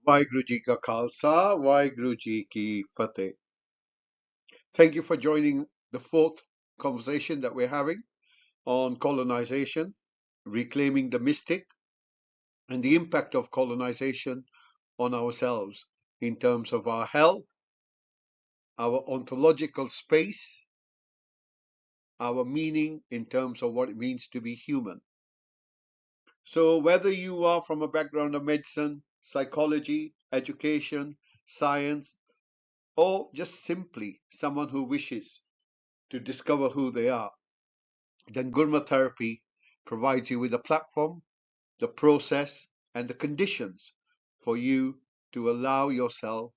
Waheguru Ji Ka Khalsa, Waheguru Ji Ki Fateh. Thank you for joining the fourth conversation that we're having on colonization, reclaiming the mystic, and the impact of colonization on ourselves in terms of our health, our ontological space, our meaning in terms of what it means to be human. So whether you are from a background of medicine, psychology, education, science, or just simply someone who wishes to discover who they are, then Gurmat Therapy provides you with a platform, the process, and the conditions for you to allow yourself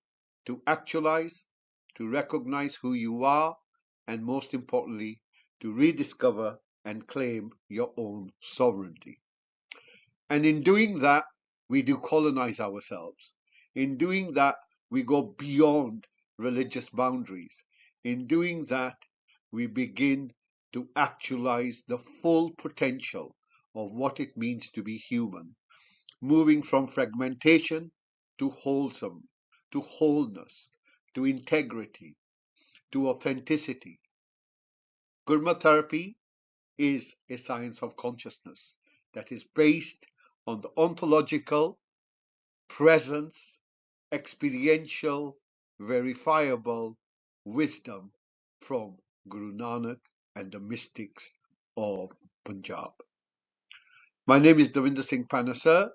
to actualize, to recognize who you are, and most importantly, to rediscover and claim your own sovereignty. And in doing that, we decolonize ourselves. In doing that, we go beyond religious boundaries. In doing that, we begin to actualize the full potential of what it means to be human, moving from fragmentation to wholesome, to wholeness, to integrity, to authenticity. Gurmat Therapy is a science of consciousness that is based on the ontological presence, experiential, verifiable wisdom from Guru Nanak and the mystics of Punjab. My name is Davinder Singh Panasar,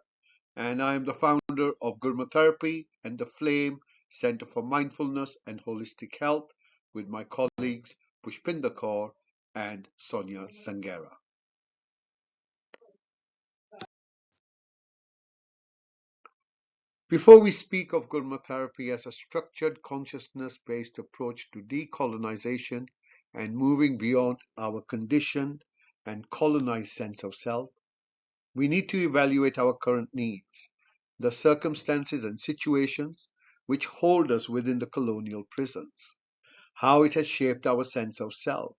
and I am the founder of Gurmat Therapy and the Flame Center for Mindfulness and Holistic Health with my colleagues Pushpinder Kaur and Sonia Sangera. Before we speak of Gurmat Therapy as a structured consciousness-based approach to decolonization and moving beyond our conditioned and colonized sense of self, we need to evaluate our current needs, the circumstances and situations which hold us within the colonial prisons, how it has shaped our sense of self,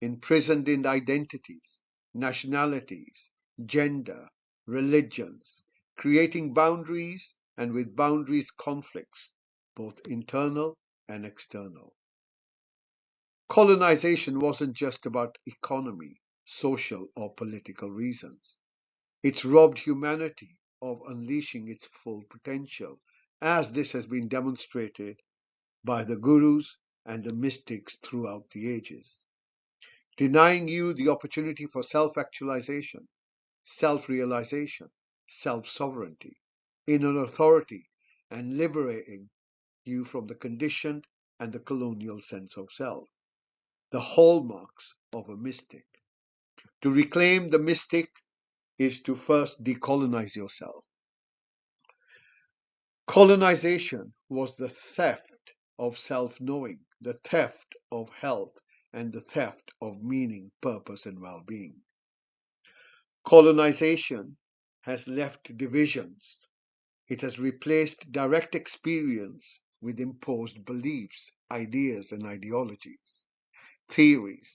imprisoned in identities, nationalities, gender, religions, creating boundaries and with boundaries conflicts, both internal and external. Colonization wasn't just about economy, social or political reasons. It's robbed humanity of unleashing its full potential, as this has been demonstrated by the gurus and the mystics throughout the ages, denying you the opportunity for self-actualization, self-realization, self-sovereignty, inner authority, and liberating you from the conditioned and the colonial sense of self, the hallmarks of a mystic. To reclaim the mystic is to first decolonize yourself. Colonization was the theft of self-knowing, the theft of health, and the theft of meaning, purpose, and well-being. Colonization has left divisions. It has replaced direct experience with imposed beliefs, ideas, and ideologies, theories.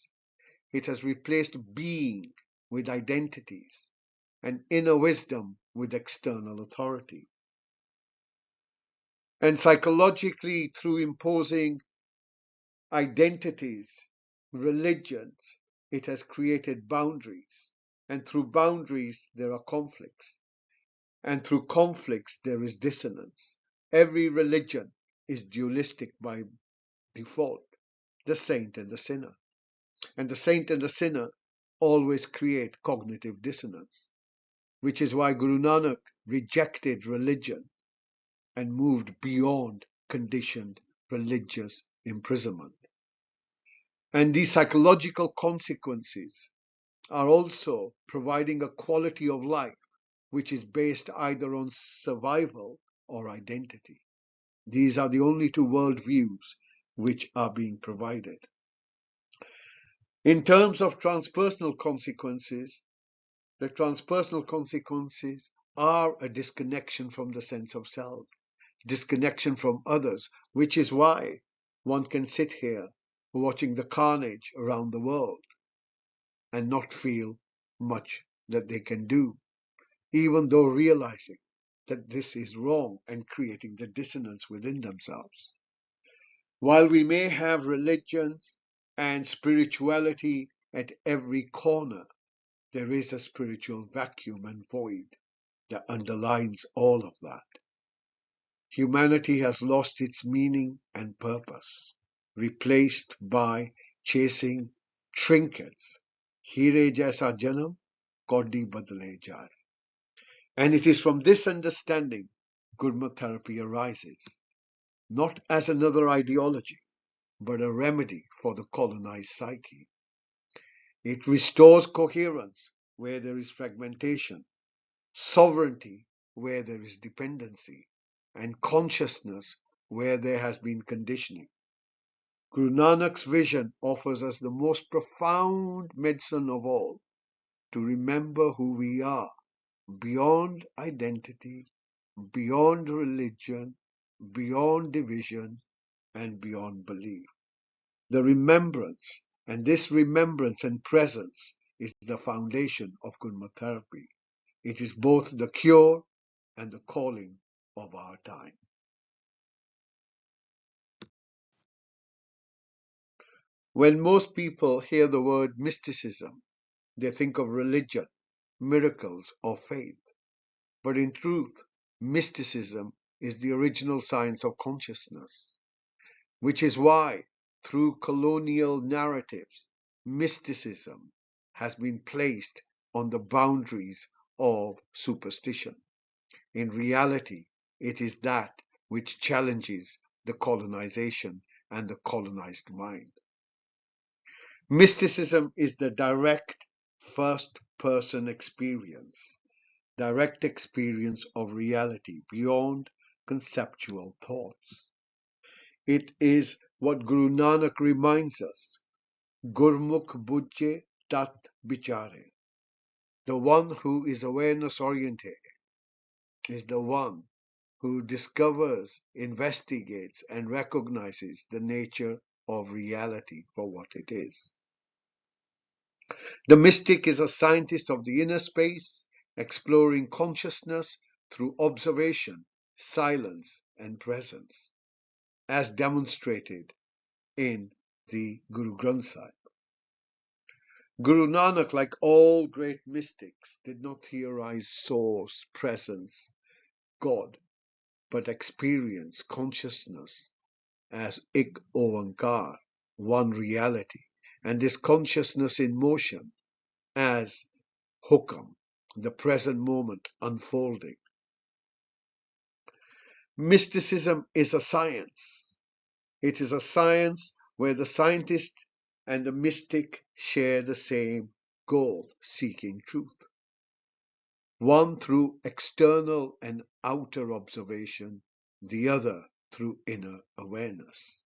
It has replaced being with identities, and inner wisdom with external authority. And psychologically, through imposing identities, religions, it has created boundaries. And through boundaries, there are conflicts. And through conflicts, there is dissonance. Every religion is dualistic by default, the saint and the sinner. And the saint and the sinner always create cognitive dissonance, which is why Guru Nanak rejected religion and moved beyond conditioned religious imprisonment. And these psychological consequences are also providing a quality of life which is based either on survival or identity. These are the only two worldviews which are being provided. In terms of transpersonal consequences, the transpersonal consequences are a disconnection from the sense of self, disconnection from others, which is why one can sit here watching the carnage around the world and not feel much that they can do, even though realizing that this is wrong and creating the dissonance within themselves. While we may have religions and spirituality at every corner, there is a spiritual vacuum and void that underlines all of that. Humanity has lost its meaning and purpose, replaced by chasing trinkets. Hire jaisa janam, kaudi badle jaye. And it is from this understanding Gurmat Therapy arises, not as another ideology, but a remedy for the colonized psyche. It restores coherence where there is fragmentation, sovereignty where there is dependency, and consciousness where there has been conditioning. Guru Nanak's vision offers us the most profound medicine of all, to remember who we are, beyond identity, beyond religion, beyond division, and beyond belief. The remembrance, and this remembrance and presence is the foundation of Gurmat Therapy. It is both the cure and the calling of our time. When most people hear the word mysticism, they think of religion, miracles, or faith. But in truth, mysticism is the original science of consciousness, which is why, through colonial narratives, mysticism has been placed on the boundaries of superstition. In reality, it is that which challenges the colonization and the colonized mind. Mysticism is the direct first-person experience, direct experience of reality beyond conceptual thoughts. It is what Guru Nanak reminds us, Gurmukh bujje tat bichare. The one who is awareness oriented is the one who discovers, investigates, and recognizes the nature of reality for what it is. The mystic is a scientist of the inner space, exploring consciousness through observation, silence, and presence, as demonstrated in the Guru Granth Sahib. Guru Nanak, like all great mystics, did not theorize source, presence, God, but experience consciousness as Ik Oankar, one reality, and this consciousness in motion as Hukam, the present moment unfolding. Mysticism is a science. It is a science where the scientist and the mystic share the same goal, seeking truth. One through external and outer observation, the other through inner awareness.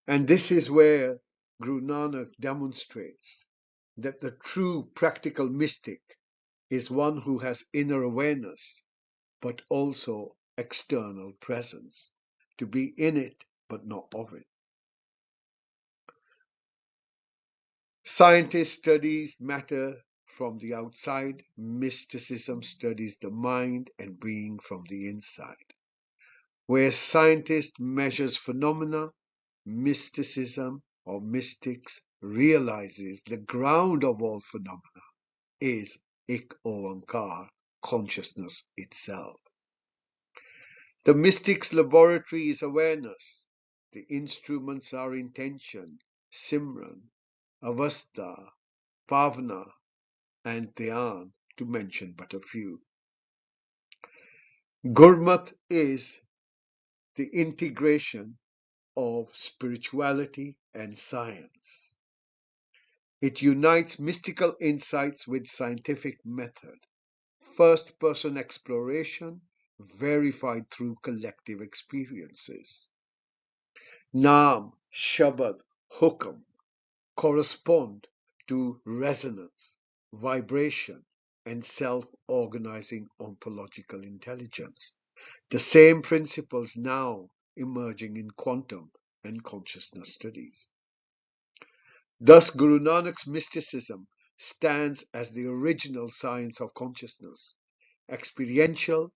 And this is where Guru Nanak demonstrates that the true practical mystic is one who has inner awareness, but also external presence, to be in it, but not of it. Scientist studies matter from the outside, mysticism studies the mind and being from the inside. Where scientist measures phenomena, mysticism or mystics realizes the ground of all phenomena is Ik Oankar, consciousness itself. The mystic's laboratory is awareness. The instruments are intention, Simran, Avastha, Bhavana, and Dhyan, to mention but a few. Gurmat is the integration of spirituality and science. It unites mystical insights with scientific method, first-person exploration verified through collective experiences. Naam, Shabad, Hukam correspond to resonance, vibration, and self-organizing ontological intelligence. The same principles now emerging in quantum and consciousness studies. Thus, Guru Nanak's mysticism stands as the original science of consciousness, experiential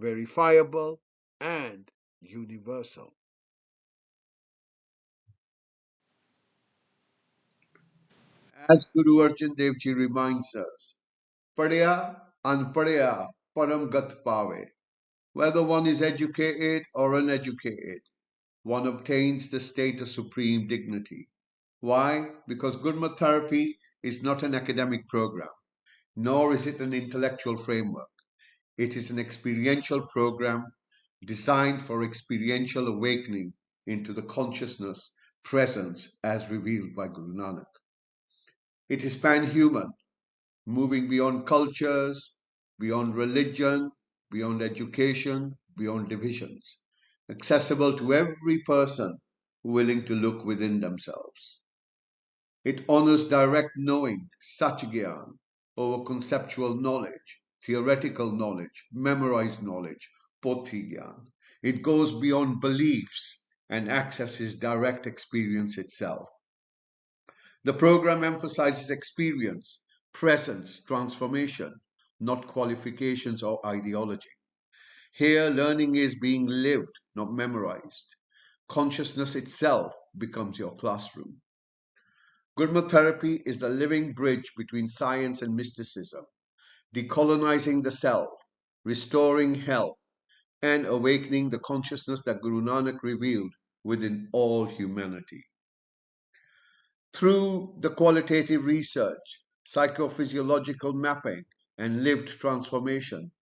verifiable, and universal. As Guru Arjan Dev Ji reminds us, Padya Anpadya Param Gat Pave. Whether one is educated or uneducated, one obtains the state of supreme dignity. Why? Because Gurmat Therapy is not an academic program, nor is it an intellectual framework. It is an experiential program designed for experiential awakening into the consciousness presence as revealed by Guru Nanak. It is pan-human, moving beyond cultures, beyond religion, beyond education, beyond divisions, accessible to every person willing to look within themselves. It honors direct knowing, Satgyan, over conceptual knowledge, theoretical knowledge, memorized knowledge, Pothigyan. It goes beyond beliefs and accesses direct experience itself. The program emphasizes experience, presence, transformation, not qualifications or ideology. Here, learning is being lived, not memorized. Consciousness itself becomes your classroom. Gurmat Therapy is the living bridge between science and mysticism, decolonizing the self, restoring health, and awakening the consciousness that Guru Nanak revealed within all humanity. Through the qualitative research, psychophysiological mapping, and lived transformation,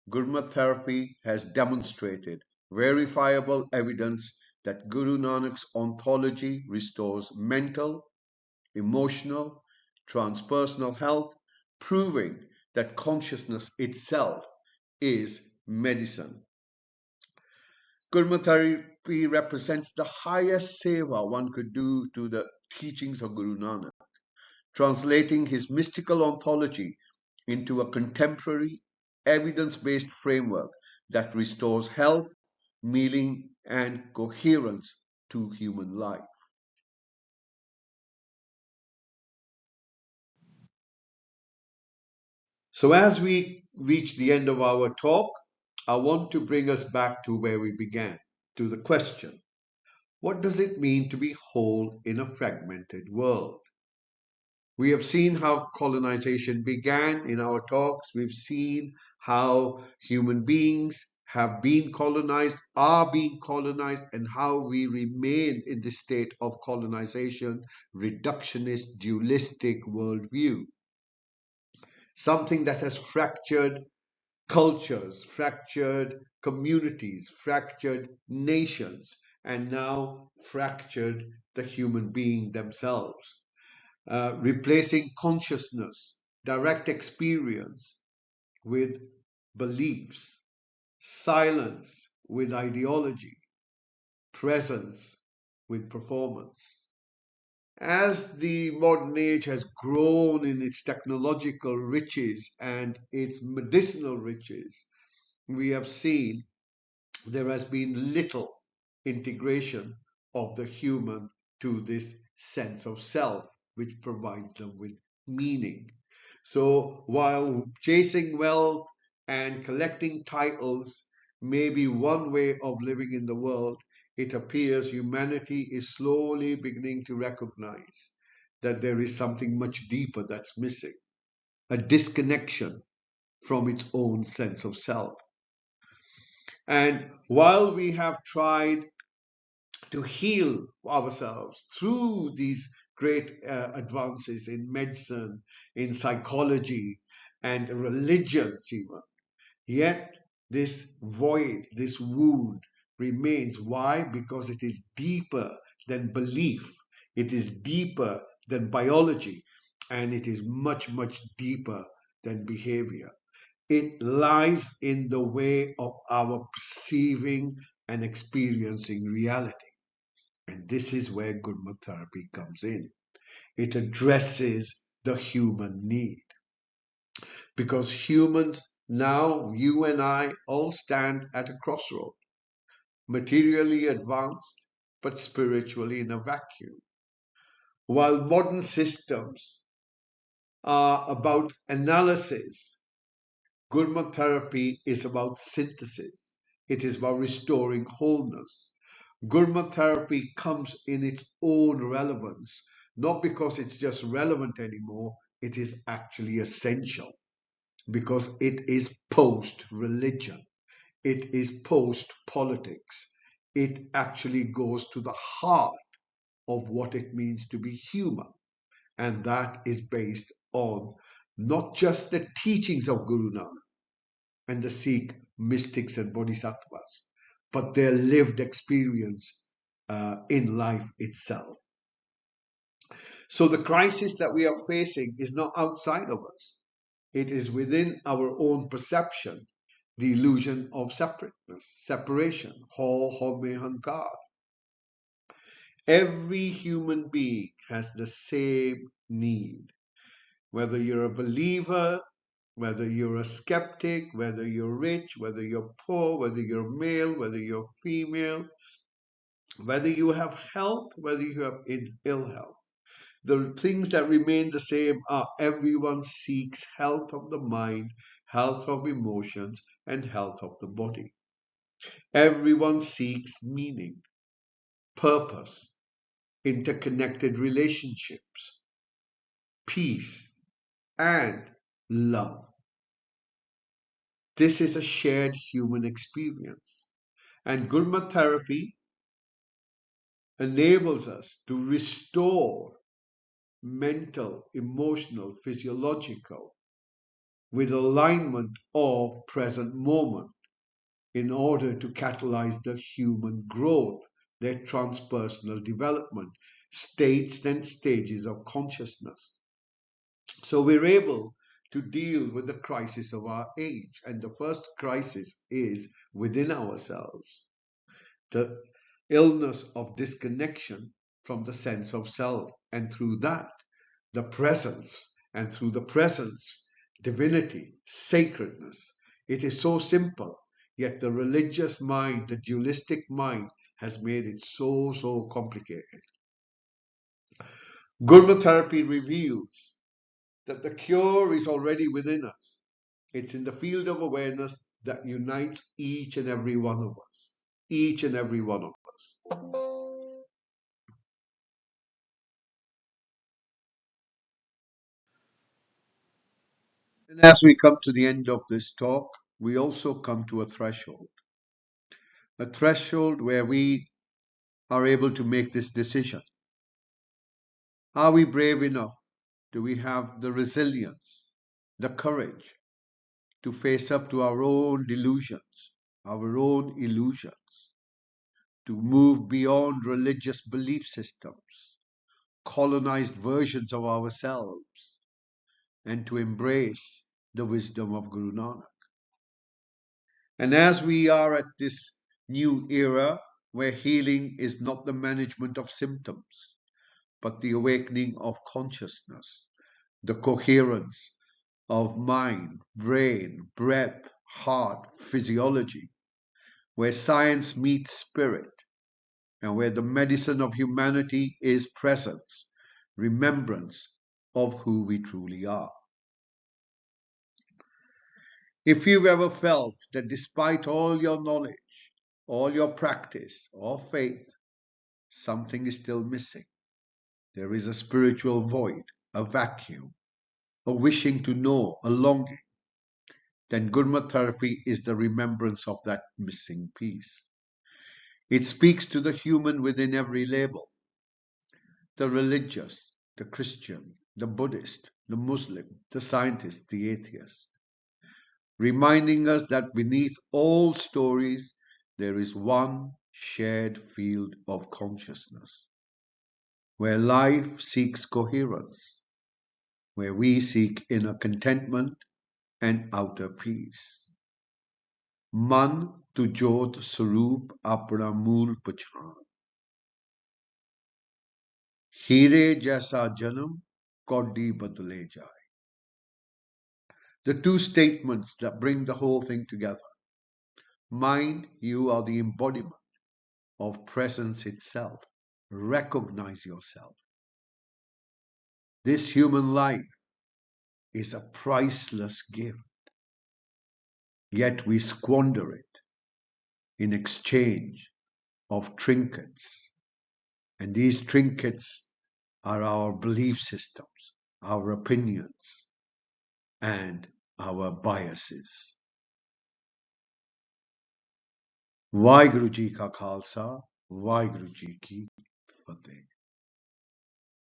Gurmat Therapy has demonstrated verifiable evidence that Guru Nanak's ontology restores mental, emotional, transpersonal health, proving that consciousness itself is medicine. Gurmat Therapy represents the highest seva one could do to the teachings of Guru Nanak, translating his mystical ontology into a contemporary, evidence-based framework that restores health, meaning, and coherence to human life. So as we reach the end of our talk, I want to bring us back to where we began, to the question, what does it mean to be whole in a fragmented world? We have seen how colonization began in our talks. We've seen how human beings have been colonized, are being colonized, and how we remain in this state of colonization, reductionist, dualistic worldview. Something that has fractured cultures, fractured communities, fractured nations, and now fractured the human being themselves. Replacing consciousness, direct experience with beliefs, silence with ideology, presence with performance. As the modern age has grown in its technological riches and its medicinal riches, we have seen there has been little integration of the human to this sense of self, which provides them with meaning. So while chasing wealth and collecting titles may be one way of living in the world, it appears humanity is slowly beginning to recognize that there is something much deeper that's missing, a disconnection from its own sense of self. And while we have tried to heal ourselves through these great advances in medicine, in psychology, and religions, even, yet this void, this wound remains. Why? Because it is deeper than belief, it is deeper than biology, and it is much, much deeper than behavior. It lies in the way of our perceiving and experiencing reality. And this is where Gurmat Therapy comes in. It addresses the human need. Because humans, now you and I, all stand at a crossroad, materially advanced, but spiritually in a vacuum. While modern systems are about analysis Gurmat Therapy is about synthesis. It is about restoring wholeness. Gurmat Therapy comes in its own relevance, not because it's just relevant anymore, it is actually essential because it is post religion, it is post politics. It actually goes to the heart of what it means to be human, and that is based on not just the teachings of Guru Nanak and the Sikh mystics and bodhisattvas, but their lived experience in life itself. So the crisis that we are facing is not outside of us. It is within our own perception, the illusion of separateness, separation, Haumai Hankar. Every human being has the same need. Whether you're a believer, whether you're a skeptic, whether you're rich, whether you're poor, whether you're male, whether you're female, whether you have health, whether you have ill health. The things that remain the same are everyone seeks health of the mind, health of emotions, and health of the body. Everyone seeks meaning, purpose, interconnected relationships, peace, and love. This is a shared human experience. And Gurmat Therapy enables us to restore mental, emotional, physiological with alignment of present moment in order to catalyze the human growth, their transpersonal development, states and stages of consciousness. So we're able to deal with the crisis of our age. And the first crisis is within ourselves, the illness of disconnection from the sense of self. And through that, the presence, and through the presence, divinity, sacredness. It is so simple, yet the religious mind, the dualistic mind, has made it so complicated. Gurmat Therapy reveals that the cure is already within us. It's in the field of awareness that unites each and every one of us. Each and every one of us. And as we come to the end of this talk, we also come to a threshold where we are able to make this decision. Are we brave enough? Do we have the resilience, the courage to face up to our own delusions, our own illusions, to move beyond religious belief systems, colonized versions of ourselves, and to embrace the wisdom of Guru Nanak? And as we are at this new era where healing is not the management of symptoms, but the awakening of consciousness, the coherence of mind, brain, breath, heart, physiology, where science meets spirit, and where the medicine of humanity is presence, remembrance of who we truly are. If you've ever felt that despite all your knowledge, all your practice or faith, something is still missing, there is a spiritual void, a vacuum, a wishing to know, a longing, then Gurmat Therapy is the remembrance of that missing piece. It speaks to the human within every label, the religious, the Christian, the Buddhist, the Muslim, the scientist, the atheist, reminding us that beneath all stories there is one shared field of consciousness, where life seeks coherence, where we seek inner contentment and outer peace. मन तु जोत स्वरूप अपना मूल पहचान हीरे जैसा जन्म कौडी बदले जाए. The two statements that bring the whole thing together. Mind, you are the embodiment of presence itself. Recognize yourself. This human life is a priceless gift. yet we squander it in exchange of trinkets. And these trinkets are our belief systems, our opinions, and our biases. Waheguru Ji Ka Khalsa, Waheguru Ji Ki Fateh.